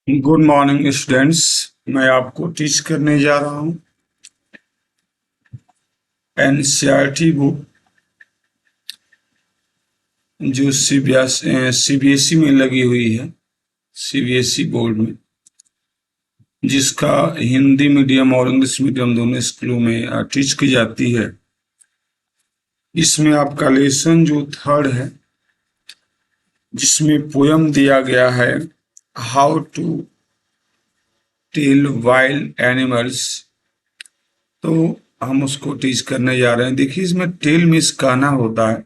Good morning students. मैं आपको teach करने जा रहा हूँ एनसीईआरटी बुक जो सीबीएसई में लगी हुई है, सीबीएसई बोर्ड में, जिसका हिंदी मीडियम और इंग्लिश मीडियम दोनों स्कूलों में टीच की जाती है। इसमें आपका लेसन जो थर्ड है, जिसमें पोयम दिया गया है how to tell wild animals, तो हम उसको टीच करने जा रहे हैं। देखिए, इसमें टेल मीन्स कहना होता है,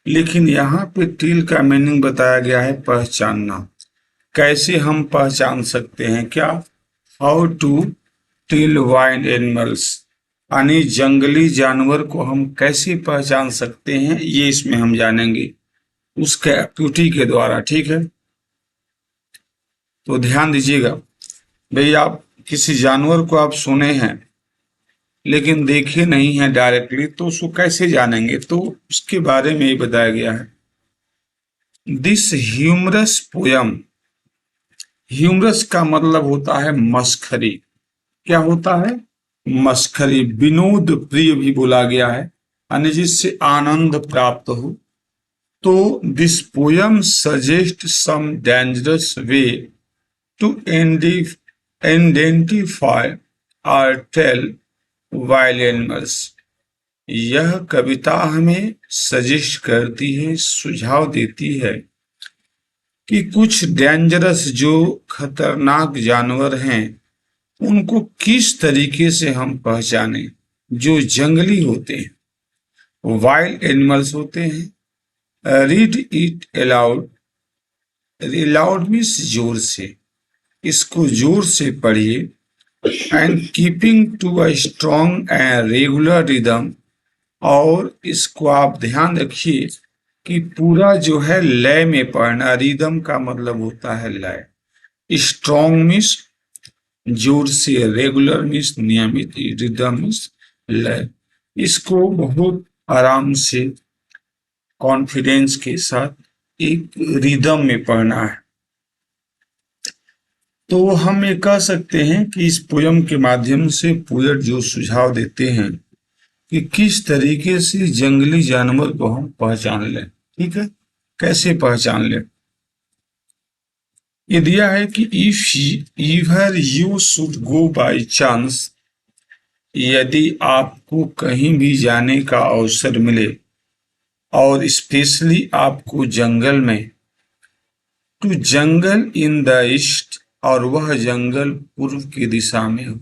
लेकिन यहाँ पे टील का मीनिंग बताया गया है पहचानना। कैसे हम पहचान सकते हैं? क्या? How to tell wild animals, यानी जंगली जानवर को हम कैसे पहचान सकते हैं, ये इसमें हम जानेंगे उसके एक्टिविटी के द्वारा। ठीक है, तो ध्यान दीजिएगा भाई। आप किसी जानवर को आप सुने हैं लेकिन देखे नहीं है डायरेक्टली, तो उसको कैसे जानेंगे? तो उसके बारे में ही बताया गया है। दिस ह्यूमरस पोयम, ह्यूमरस का मतलब होता है मस्खरी। क्या होता है? मस्खरी। विनोद प्रिय भी बोला गया है, यानी जिससे आनंद प्राप्त हो। तो this poem suggest some dangerous way to identify और टेल वाइल्ड एनिमल्स। यह कविता हमें सजेस्ट करती है, सुझाव देती है कि कुछ डेंजरस, जो खतरनाक जानवर हैं, उनको किस तरीके से हम पहचाने। जो जंगली होते हैं, वाइल्ड एनिमल्स होते हैं। Read it aloud, aloud means जोर से, इसको जोर से पढ़िए। And keeping to a strong and regular rhythm, और इसको आप ध्यान रखिए कि पूरा जो है लय में पढ़ना। रिदम का मतलब होता है लय। स्ट्रॉन्ग मीन्स जोर से, रेगुलर मीन्स नियमित, रिदम मीन्स लय। इसको बहुत आराम से, कॉन्फिडेंस के साथ एक रिदम में पढ़ना है। तो हम ये कह सकते हैं कि इस पोयम के माध्यम से पोएट जो सुझाव देते हैं कि किस तरीके से जंगली जानवर को हम पहचान लें। ठीक है, कैसे पहचान लें? ये दिया है कि if इवर you should go by chance, यदि आपको कहीं भी जाने का अवसर मिले, और स्पेशली आपको जंगल में, to jungle in the east, और वह जंगल पूर्व की दिशा में हो।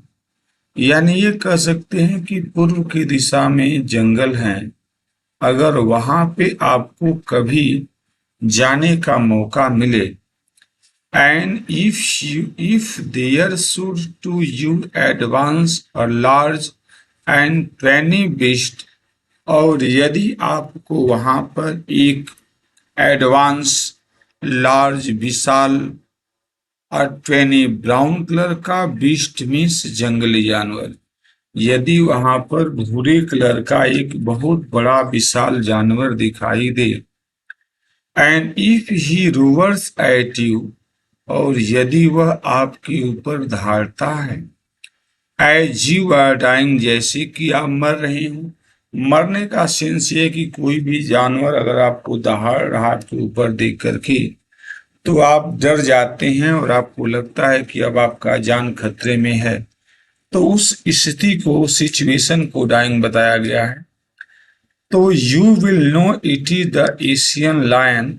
यानी ये कह सकते हैं कि पूर्व की दिशा में जंगल हैं, अगर वहां पे आपको कभी जाने का मौका मिले, and if there should to you advance a large and tawny beast, और यदि आपको वहां पर एक एडवांस, लार्ज, विशाल, और ट्रेनी, ब्राउन कलर का, बीस्ट मीन्स जंगली जानवर, यदि वहां पर भूरे कलर का एक बहुत बड़ा विशाल जानवर दिखाई दे, and if he roars at you, और यदि वह आपके ऊपर धारता है, एज यू आर डाइंग, जैसे कि आप मर रहे हो। मरने का सेंस ये कि कोई भी जानवर अगर आपको दहाड़ रहा आपके ऊपर देख करके, तो आप डर जाते हैं और आपको लगता है कि अब आपका जान खतरे में है। तो उस स्थिति को, सिचुएशन को डाइंग बताया गया है। तो you will know it is the Asian lion,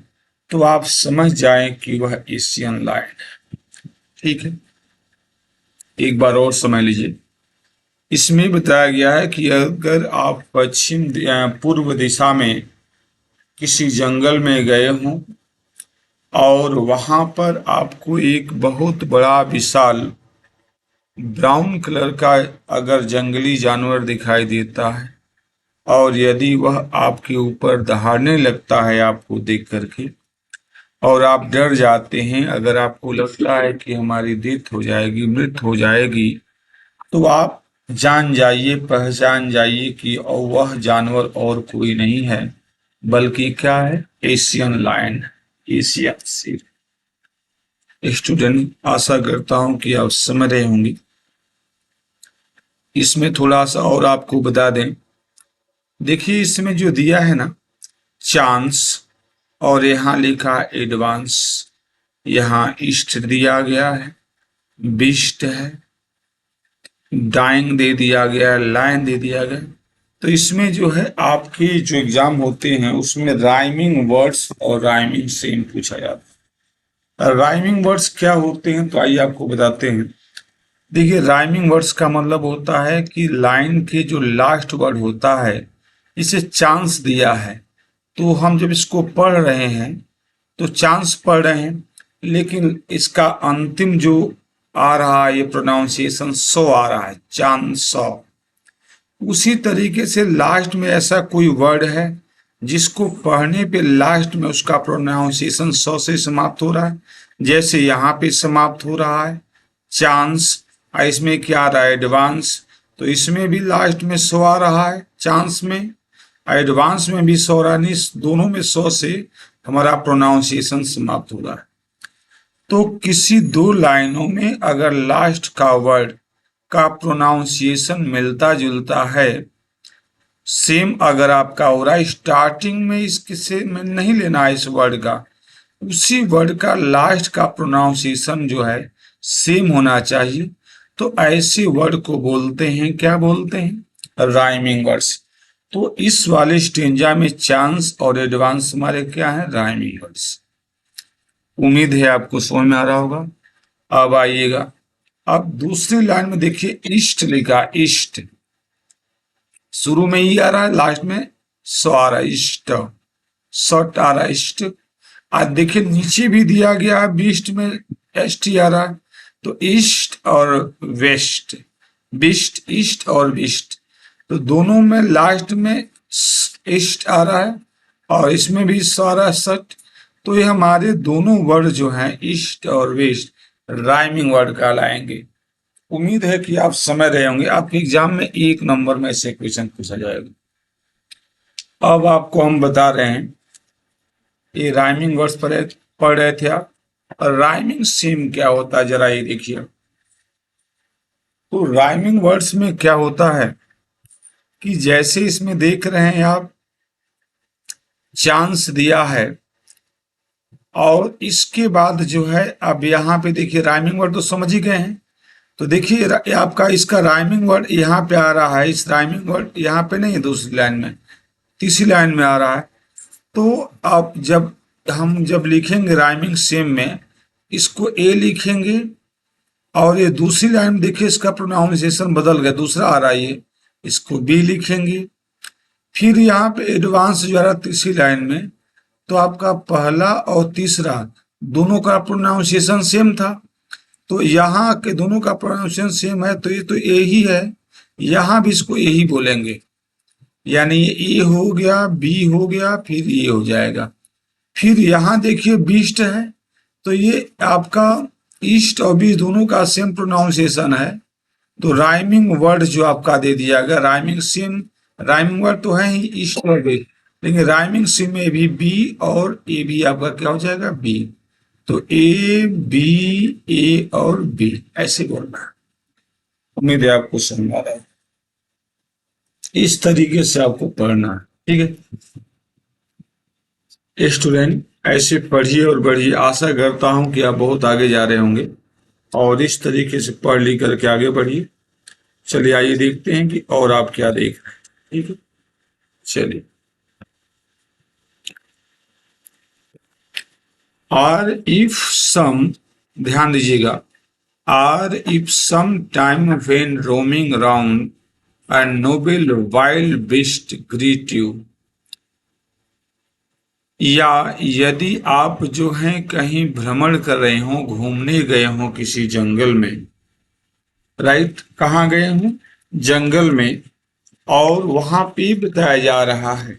तो आप समझ जाएं कि वह एशियन लायन है। ठीक है, एक बार और समझ लीजिए। इसमें बताया गया है कि अगर आप पूर्व दिशा में किसी जंगल में गए हों, और वहां पर आपको एक बहुत बड़ा विशाल ब्राउन कलर का अगर जंगली जानवर दिखाई देता है, और यदि वह आपके ऊपर दहाड़ने लगता है आपको देख करके, और आप डर जाते हैं, अगर आपको लगता है कि हमारी डेथ हो जाएगी, मृत्यु हो जाएगी, तो आप जान जाइए, पहचान जाइए कि और वह जानवर और कोई नहीं है, बल्कि क्या है? एशियन लायन, एशियन शेर। स्टूडेंट, आशा करता हूं कि आप समझ रहे होंगे। इसमें थोड़ा सा और आपको बता दें, देखिए इसमें जो दिया है ना, चांस, और यहाँ लिखा एडवांस, यहाँ ईस्ट दिया गया है, बिस्ट है, डाइंग दे दिया गया है, लाइन दे दिया गया। तो इसमें जो है आपके जो एग्जाम होते हैं उसमें राइमिंग वर्ड्स और राइमिंग सेम पूछा जाता है। राइमिंग वर्ड्स क्या होते हैं तो आइए आपको बताते हैं। देखिए राइमिंग वर्ड्स का मतलब होता है कि लाइन के जो लास्ट वर्ड होता है, इसे चांस दिया है, तो हम जब इसको पढ़ रहे हैं तो चांस पढ़ रहे हैं, लेकिन इसका अंतिम जो आ रहा है ये प्रोनाउंसिएशन सो आ रहा है, चांस सौ। उसी तरीके से लास्ट में ऐसा कोई वर्ड है जिसको पढ़ने पे लास्ट में उसका प्रोनाउंसिएशन सौ से समाप्त हो रहा है, जैसे यहाँ पे समाप्त हो रहा है चांस। इसमें क्या आ रहा है, एडवांस, तो इसमें भी लास्ट में सौ आ रहा है चांस में, एडवांस में भी सौ रहा है, दोनों में सौ से हमारा प्रोनाउंसिएशन समाप्त हो रहा है। तो किसी दो लाइनों में अगर लास्ट का वर्ड का प्रोनाउंसिएशन मिलता जुलता है, सेम अगर आपका हो रहा है, स्टार्टिंग में इससे में नहीं लेना है इस वर्ड का, उसी वर्ड का लास्ट का प्रोनाउंसिएशन जो है सेम होना चाहिए, तो ऐसे वर्ड को बोलते हैं, क्या बोलते हैं, राइमिंग वर्ड्स। तो इस वाले स्टेंजा में चांस और एडवांस हमारे क्या है, राइमिंग वर्ड्स। उम्मीद है आपको समझ में आ रहा होगा। अब आइएगा, अब दूसरी लाइन में देखिए ईस्ट लिखा, ईस्ट शुरू में ई आ रहा है, लास्ट में स आ रहा है, ईस्ट, शॉर्ट आ रहा है, ईस्ट। आज देखिए नीचे भी दिया गया है, बीस्ट में एस टी आ रहा है, तो ईस्ट और वेस्ट, बिस्ट, ईस्ट और बिस्ट, तो दोनों में लास्ट में ईस्ट आ रहा है और इसमें भी स आ रहा है, सट। तो ये हमारे दोनों वर्ड जो हैं ईस्ट और वेस्ट राइमिंग वर्ड कहलाएंगे। उम्मीद है कि आप समझ रहे होंगे, आपके एग्जाम में 1 नंबर में से क्वेश्चन पूछा जाएगा। अब आपको हम बता रहे हैं, ये राइमिंग वर्ड्स पढ़ रहे थे आप, और राइमिंग सेम क्या होता है जरा ये देखिए। तो राइमिंग वर्ड्स में क्या होता है कि जैसे इसमें देख रहे हैं आप, चांस दिया है और इसके बाद जो है, अब यहाँ पे देखिए राइमिंग वर्ड तो समझ ही गए हैं, तो देखिए आपका इसका राइमिंग वर्ड यहाँ पे आ रहा है, इस राइमिंग वर्ड यहाँ पे नहीं है, दूसरी लाइन में, तीसरी लाइन में आ रहा है। तो अब जब लिखेंगे राइमिंग सेम में, इसको ए लिखेंगे और ये दूसरी लाइन में देखिए इसका प्रोनाउंसिएशन बदल गया, दूसरा आ रहा है ये, इसको बी लिखेंगे। फिर यहाँ पे एडवांस जो आ रहा तीसरी लाइन में, तो आपका पहला और तीसरा दोनों का प्रोनाउंसिएशन सेम था, तो यहाँ के दोनों का प्रोनाउंसिएशन सेम है, तो ये तो ए ही है, यहाँ भी इसको ए ही बोलेंगे, यानी ये ए हो गया, बी हो गया, फिर ये हो जाएगा। फिर यहाँ देखिए बीस्ट है, तो ये आपका ईस्ट और बीस्ट दोनों का सेम प्रोनाउंसिएशन है, तो राइमिंग वर्ड जो आपका दे दिया गया, राइमिंग सेम, राइमिंग वर्ड तो है ही ईस्ट और वेस्ट, लेकिन राइमिंग सेम में भी बी और ए भी आपका क्या हो जाएगा, बी। तो ए बी, ए और बी, ऐसे बोलना है। उम्मीद है आपको समझ आ रहा है, इस तरीके से आपको पढ़ना है, ठीक है स्टूडेंट। ऐसे पढ़िए और बढ़िए, आशा करता हूं कि आप बहुत आगे जा रहे होंगे और इस तरीके से पढ़ लिख करके आगे बढ़िए। चलिए आइए देखते हैं कि और आप क्या देख रहे हैं, ठीक है, चलिए। आर इफ सम, ध्यान दीजिएगा, or if some time when roaming round a noble wild beast greet you, या यदि आप जो हैं कहीं भ्रमण कर रहे हो, घूमने गए हो किसी जंगल में, राइट, कहाँ गए हो, जंगल में, और वहां पे बताया जा रहा है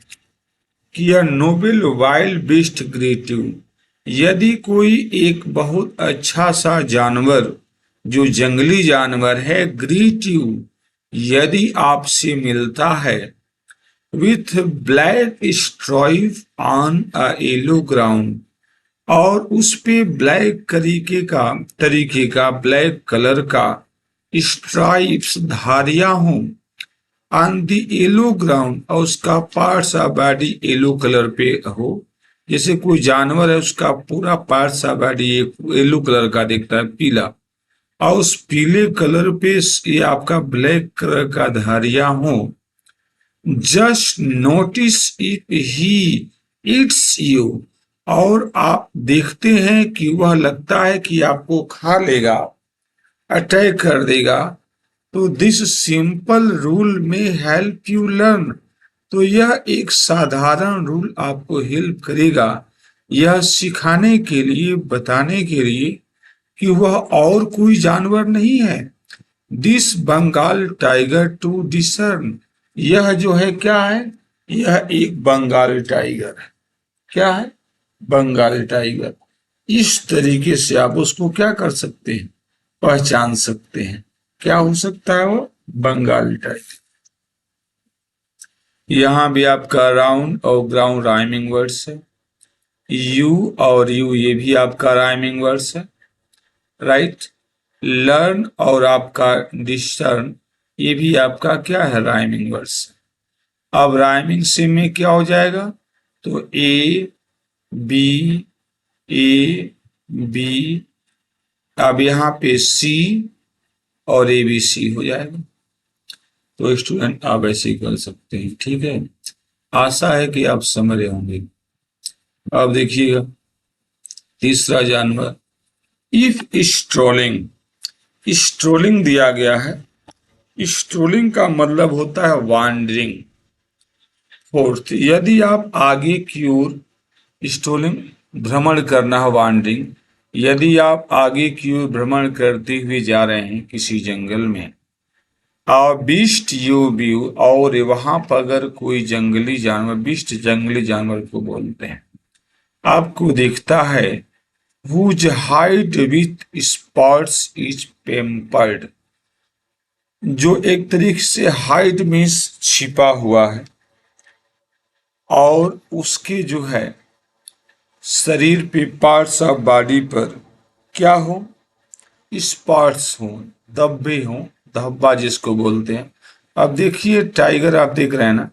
कि यह Nobel wild beast greet you, यदि कोई एक बहुत अच्छा सा जानवर जो जंगली जानवर है, ग्रीट यू, यदि आपसे मिलता है, with black stripe on a yellow ground, और उस पे ब्लैक तरीके का ब्लैक कलर का स्ट्राइप्स धारियां हों ऑन द येलो ग्राउंड, और उसका parts of body yellow colour पे हो। जैसे कोई जानवर है उसका पूरा parts of body yellow colour का दिखता है, पीला, और उस पीले कलर पे ये आपका ब्लैक कलर का धारियां हो। Just notice if he it's you, और आप देखते हैं कि वह लगता है कि आपको खा लेगा, अटैक कर देगा। तो दिस सिंपल रूल में हेल्प यू लर्न, तो यह एक साधारण रूल आपको हेल्प करेगा यह सिखाने के लिए, बताने के लिए कि वह और कोई जानवर नहीं है। This Bengal tiger to discern, यह जो है क्या है, यह एक बंगाल टाइगर है। क्या है? बंगाल टाइगर। इस तरीके से आप उसको क्या कर सकते हैं, पहचान सकते हैं। क्या हो सकता है वो? बंगाल टाइगर। यहां भी आपका राउंड और ग्राउंड राइमिंग वर्ड्स है। यू और यू ये भी आपका राइमिंग वर्ड्स है, राइट। लर्न और आपका डिसर्न ये भी आपका क्या है, राइमिंग वर्ड्स। अब राइमिंग से में क्या हो जाएगा, तो ए बी, ए बी, अब यहाँ पे सी और ए बी सी हो जाएगा। तो स्टूडेंट आप ऐसे ही कर सकते हैं, ठीक है। आशा है कि आप समझ रहे होंगे। अब देखिएगा तीसरा जानवर, इफ स्ट्रोलिंग। स्ट्रोलिंग दिया गया है। स्ट्रोलिंग का मतलब होता है वांडरिंग। फोर्थ, यदि आप आगे की ओर, स्ट्रोलिंग भ्रमण करना है, वांडरिंग, यदि आप आगे की ओर भ्रमण करते हुए जा रहे हैं किसी जंगल में, बीस्ट यू व्यू, और वहां पर अगर कोई जंगली जानवर, बीस्ट जंगली जानवर को बोलते हैं, आपको दिखता है, whose hide with spots is pampered, जो एक तरीके से हाइड में छिपा हुआ है और उसके जो है शरीर पे, पार्ट्स ऑफ बॉडी पर क्या हो, स्पॉट्स हो, धब्बे हो, धब्बा जिसको बोलते हैं। अब देखिए टाइगर आप देख रहे हैं ना,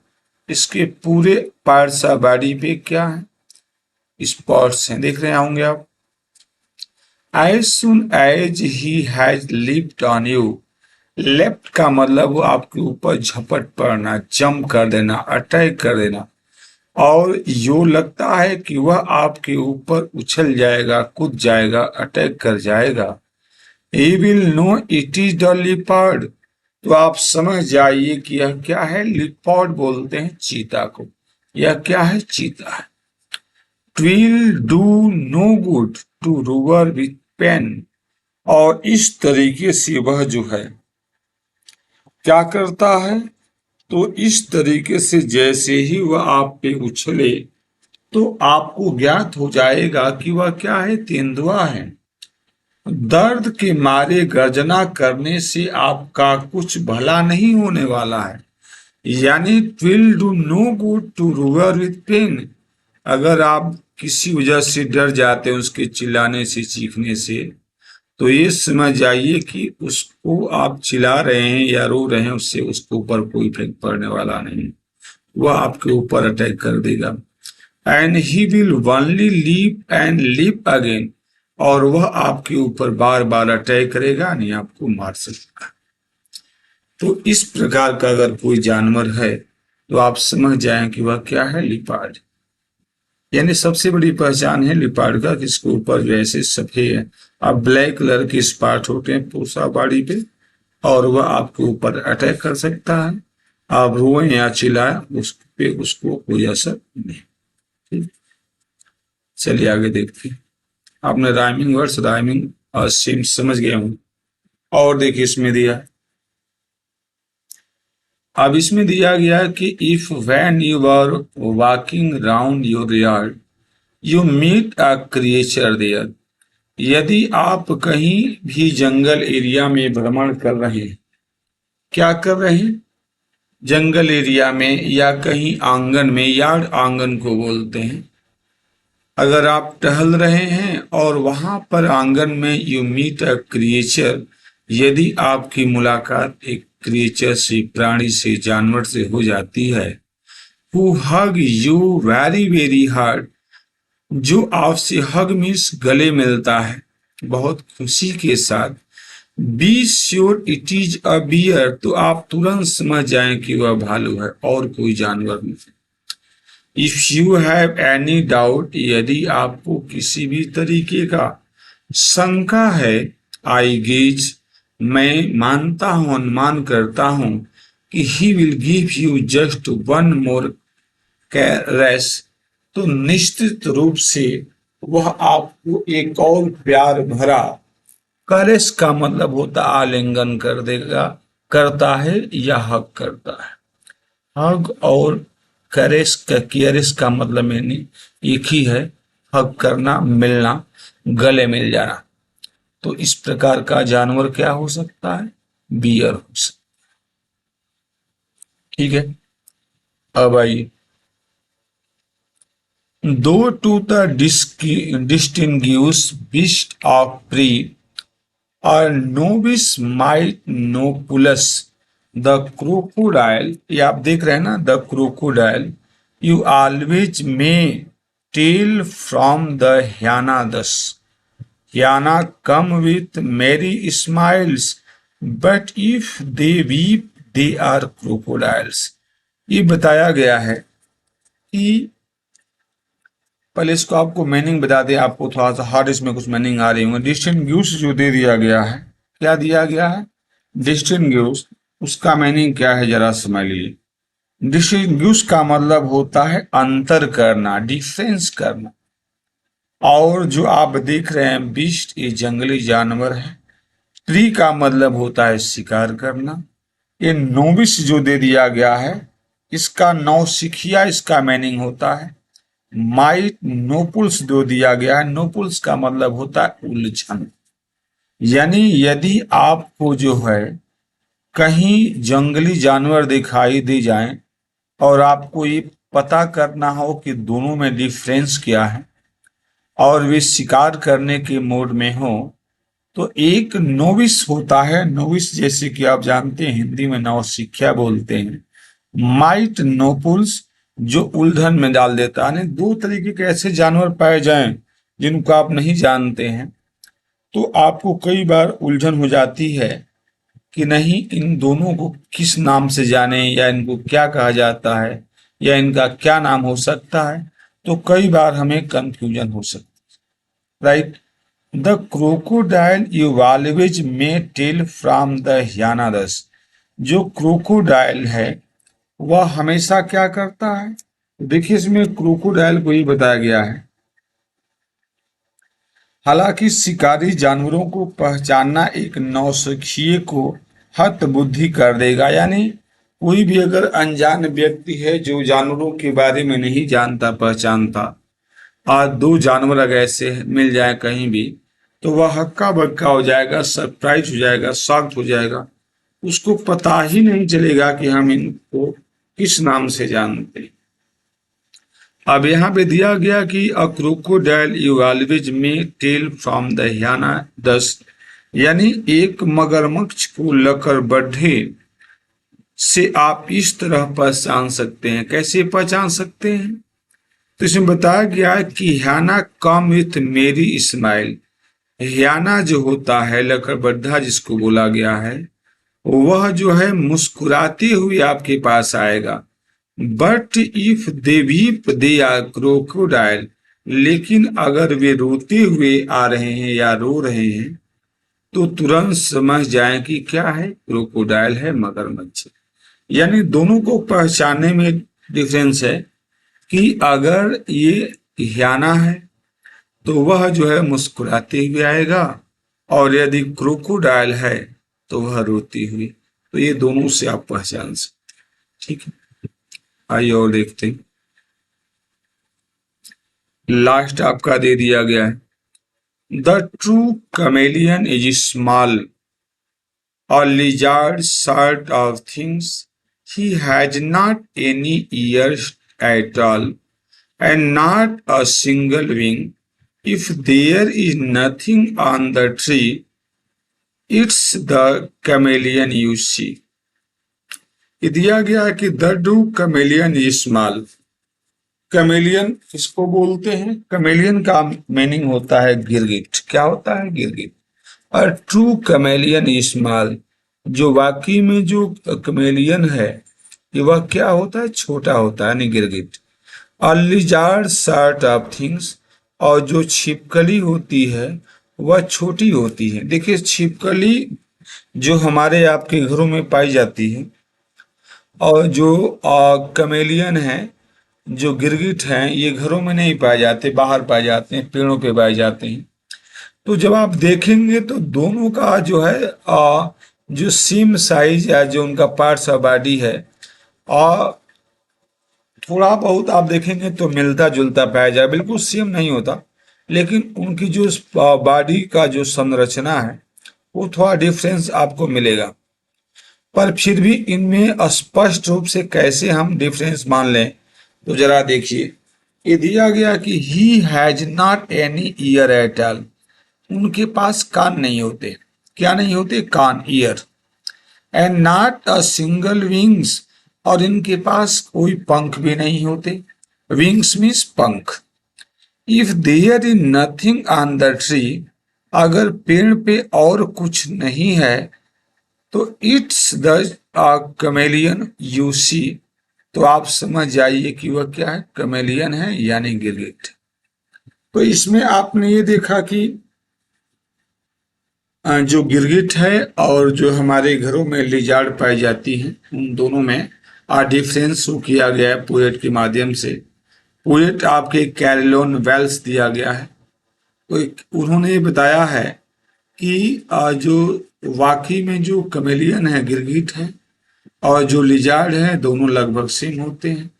इसके पूरे पार्ट्स ऑफ बॉडी पे क्या है, स्पॉट्स हैं, देख रहे होंगे आप। As soon as he has leaped on you, left का मतलब वो आपके ऊपर झपट पड़ना, जंप कर देना, अटैक कर देना, और यो लगता है कि वह आपके ऊपर उछल जाएगा, कूद जाएगा, अटैक कर जाएगा। He will know it is the leopard, तो आप समझ जाइए कि यह क्या है, लिपर्ड बोलते हैं चीता को। यह क्या है, चीता है। Will do no good to roar with pain, और इस तरीके से वह जो है क्या करता है, तो इस तरीके से जैसे ही वह आप पे उछले तो आपको ज्ञात हो जाएगा कि वह क्या है, तेंदुआ है। दर्द के मारे गर्जना करने से आपका कुछ भला नहीं होने वाला है, यानी will do no good to roar with pain. अगर आप किसी वजह से डर जाते हैं उसके चिल्लाने से, चीखने से, तो ये समझ जाइए कि उसको आप चिल्ला रहे हैं या रो रहे हैं, उससे उसके ऊपर कोई इफेक्ट पड़ने वाला नहीं, वह आपके ऊपर अटैक कर देगा। And he will only leap and leap again, और वह आपके ऊपर बार बार अटैक करेगा, नहीं आपको मार सकता। तो इस प्रकार का अगर कोई जानवर है तो आप समझ जाएं कि वह क्या है, लिपार्ड। यानी सबसे बड़ी पहचान है लिपार्ड का, किसके ऊपर जैसे सफेद अब ब्लैक कलर के स्पॉट होते हैं पूरा बॉडी पे, और वह आपके ऊपर अटैक कर सकता है। आप रोएं या चिल्लाएं उस पे उसको कोई असर नहीं। ठीक, चलिए आगे देखते हैं। आपने राइमिंग वर्ड्स, राइमिंग और सेम समझ गए होंगे। और देखिए इसमें दिया, अब इसमें दिया गया कि if when you are walking round your yard you meet a creature there, यदि आप कहीं भी जंगल एरिया में भ्रमण कर रहे हैं, क्या कर रहे हैं, जंगल एरिया में या कहीं आंगन में, यार्ड आंगन को बोलते हैं, अगर आप टहल रहे हैं और वहां पर आंगन में यू मीट अ क्रिएचर, यदि आपकी मुलाकात एक क्रिएचर से, प्राणी से, जानवर से हो जाती है, who hug you very very hard, जो आपसे हग मीन्स गले मिलता है बहुत खुशी के साथ, be sure it is a bear, तो आप तुरंत समझ जाएं कि वह भालू है और कोई जानवर नहीं। If you have any doubt, यदि आपको किसी भी तरीके का शंका है, आई गेज, मैं मानता हूं, अनुमान करता हूं कि he will give you just one more caress, तो निश्चित रूप से वह आपको एक और प्यार भरा, कैरेस का मतलब होता आलिंगन कर देगा, करता है या हक करता है। हग और केयरिस का मतलब मैंने एक ही है, हग करना, मिलना, गले मिल जाना। तो इस प्रकार का जानवर क्या हो सकता है? बियर हो सकता। ठीक है, अब आइए, दो to the distinguish beast of prey और नोविस माइनोपुलस द क्रोकोडाइल, ये आप देख रहे हैं ना, the crocodile you always may tell from the hyenas, hyena come with merry smiles, but if they weep they are crocodiles. ये बताया गया है कि, पहले इसको आपको मीनिंग बता दें, आपको थोड़ा सा हार्ड इसमें कुछ मीनिंग आ रही होंगे। डिस्टिंग्विश जो दे दिया गया है, क्या दिया गया है? डिस्टिंग्विश, उसका मीनिंग क्या है जरा समझ लीजिए। डिस्टिंग्विश का मतलब होता है अंतर करना, डिफरेंस करना। और जो आप देख रहे हैं बीस्ट, ये जंगली जानवर है। ट्री का मतलब होता है शिकार करना। ये नोविस जो दे दिया गया है, इसका नौसिखिया, इसका मीनिंग होता है। माइट नोपुल्स जो दिया गया है, नोपुल्स का मतलब होता है उलझन। यानी यदि आपको जो है कहीं जंगली जानवर दिखाई दे जाएं और आपको ये पता करना हो कि दोनों में डिफरेंस क्या है और वे शिकार करने के मोड में हो, तो एक नोविस होता है, नोविस जैसे कि आप जानते हैं हिंदी में नौसिखिया बोलते हैं। माइट नोपुल्स जो उलझन में डाल देता है। दो तरीके के ऐसे जानवर पाए जाएं जिनको आप नहीं जानते हैं, तो आपको कई बार उलझन हो जाती है कि नहीं इन दोनों को किस नाम से जाने, या इनको क्या कहा जाता है, या इनका क्या नाम हो सकता है। तो कई बार हमें कंफ्यूजन हो सकती है, right. The crocodile you always may tell from the hyenas, जो क्रोकोडाइल है वह हमेशा क्या करता है? देखिए इसमें क्रोकोडाइल को ही बताया गया है। हालांकि शिकारी जानवरों को पहचानना एक नौसिखिए को हत बुद्धि कर देगा, यानी कोई भी अगर अनजान व्यक्ति है जो जानवरों के बारे में नहीं जानता पहचानता, आज दो जानवर अगर ऐसे मिल जाए कहीं भी, तो वह हक्का बक्का हो जाएगा, सरप्राइज हो जाएगा, शॉक्ड हो जाएगा। उसको पता ही नहीं चलेगा कि हम इनको किस नाम से जानते हैं। अब यहाँ पे दिया गया कि a crocodile you always may tell from the hyena thus, यानी एक मगरमच्छ को लकड़बड्ढे से आप इस तरह पहचान सकते हैं। कैसे पहचान सकते हैं? तो इसमें बताया गया है कि ह्याना कम विथ मेरी स्माइल, ह्याना जो होता है लकड़बड्ढा जिसको बोला गया है, वह जो है मुस्कुराते हुए आपके पास आएगा। But if they weep they are crocodile, लेकिन अगर वे रोते हुए आ रहे हैं या रो रहे हैं, तो तुरंत समझ जाएं कि क्या है, क्रोकोडाइल है, मगरमच्छ। यानी दोनों को पहचानने में डिफरेंस है कि अगर ये ह्याना है तो वह जो है मुस्कुराते हुए आएगा, और यदि क्रोकोडाइल है तो वह रोती हुई। तो ये दोनों से आप पहचान सकते हैं। ठीक है, आइए और देखते हैं। लास्ट आपका दे दिया गया है, the true chameleon is small or lizard sort of things. He has not any ears at all. and not a single wing. If there is nothing on the tree, it's the chameleon you see. ये दिया गया है कि the do chameleon small. Chameleon किसको बोलते हैं? Chameleon का meaning होता है गिरगिट। क्या होता है? गिरगिट। और ट्रू कमेलियन स्मॉल, जो वाकई में जो कमेलियन है कि वह क्या होता है? छोटा होता है, यानी गिरगिट। और लिजार्ड सॉर्ट ऑफ थिंग्स, और जो छिपकली होती है वह छोटी होती है। देखिए, छिपकली जो हमारे आपके घरों में पाई जाती है, और जो कमेलियन है, जो गिरगिट हैं, ये घरों में नहीं पाए जाते, बाहर पाए जाते हैं, पेड़ों पे पाए जाते हैं। तो जब आप देखेंगे तो दोनों का जो है जो सीम साइज या जो उनका पार्ट्स ऑफ बॉडी है, और थोड़ा बहुत आप देखेंगे तो मिलता जुलता पाया जाए, बिल्कुल सेम नहीं होता, लेकिन उनकी जो बॉडी का जो संरचना है वो थोड़ा डिफरेंस आपको मिलेगा। पर फिर भी इनमें स्पष्ट रूप से कैसे हम डिफरेंस मान लें, तो जरा देखिए। ये दिया गया कि he has not any ear at all, उनके पास कान नहीं होते। क्या नहीं होते? कान, ear. And not a single wings, और इनके पास कोई पंख भी नहीं होते। विंग्स मीन्स पंख। If there is nothing on the tree, अगर पेड़ पे और कुछ नहीं है तो it's the chameleon you see, तो आप समझ जाइए कि वह क्या है? कमेलियन है, यानी गिरगिट। तो इसमें आपने ये देखा कि जो गिरगिट है और जो हमारे घरों में लिजार्ड पाई जाती है, उन दोनों में डिफरेंस शो किया गया है पोएट के माध्यम से। पोएट आपके कैरोलिन वेल्स दिया गया है। तो उन्होंने ये बताया है कि जो वाकई में जो कमेलियन है, गिरगिट है, और जो लिजार्ड है, दोनों लगभग सेम होते हैं।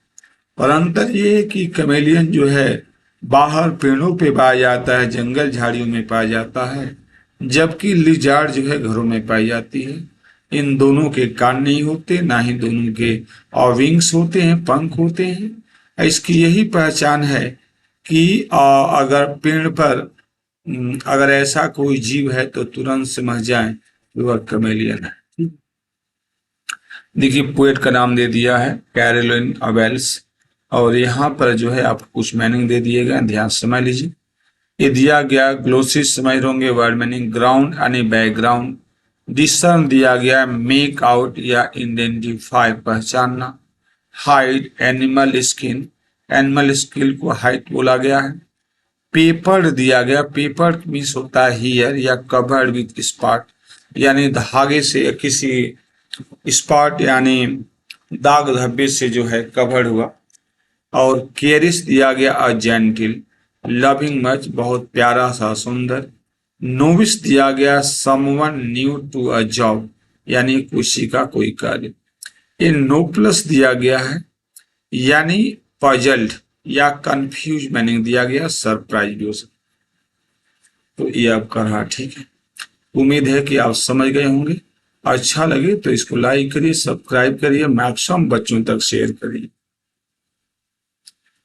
पर अंतर ये है कि कमेलियन जो है बाहर पेड़ों पे पाया जाता है, जंगल झाड़ियों में पाया जाता है, जबकि लिजार्ड जो है घरों में पाई जाती है। इन दोनों के कान नहीं होते, ना ही दोनों के विंग्स होते हैं, पंख होते हैं। इसकी यही पहचान है कि अगर पेड़ पर अगर ऐसा कोई जीव है तो तुरंत समझ जाएं कि वह कमेलियन है। देखिए, पोएट का नाम दे दिया है कैरोलिन वेल्स, और यहाँ पर जो है आपको कुछ मीनिंग दे दिए गए, ध्यान से समझ लीजिए। ये दिया गया ग्लोसिस समझ होंगे, वर्ड मीनिंग ग्राउंड यानी बैकग्राउंड। डिस्टर्न दिया गया मेक आउट या आइडेंटिफाई, पहचानना। Hide animal skin, animal skin को हाइड बोला गया है। पेपर दिया गया, पेपर मीन्स होता है हियर या कवर्ड विथ स्पॉट, यानी धागे से या किसी स्पॉट यानी दाग धब्बे से जो है कवर्ड हुआ। और केरिस दिया गया अ जेंटिल, लविंग मच, बहुत प्यारा सा, सुंदर। नोविस दिया गया someone new to a job, यानी किसी का कोई कार्य। ये नोप्लस दिया गया है, यानी पजल्ड या कंफ्यूज मीनिंग दिया गया, सरप्राइज भी हो सकता। तो ये आपका रहा, ठीक है। उम्मीद है कि आप समझ गए होंगे। अच्छा लगे तो इसको लाइक करिए, सब्सक्राइब करिए, मैक्सिमम बच्चों तक शेयर करिए।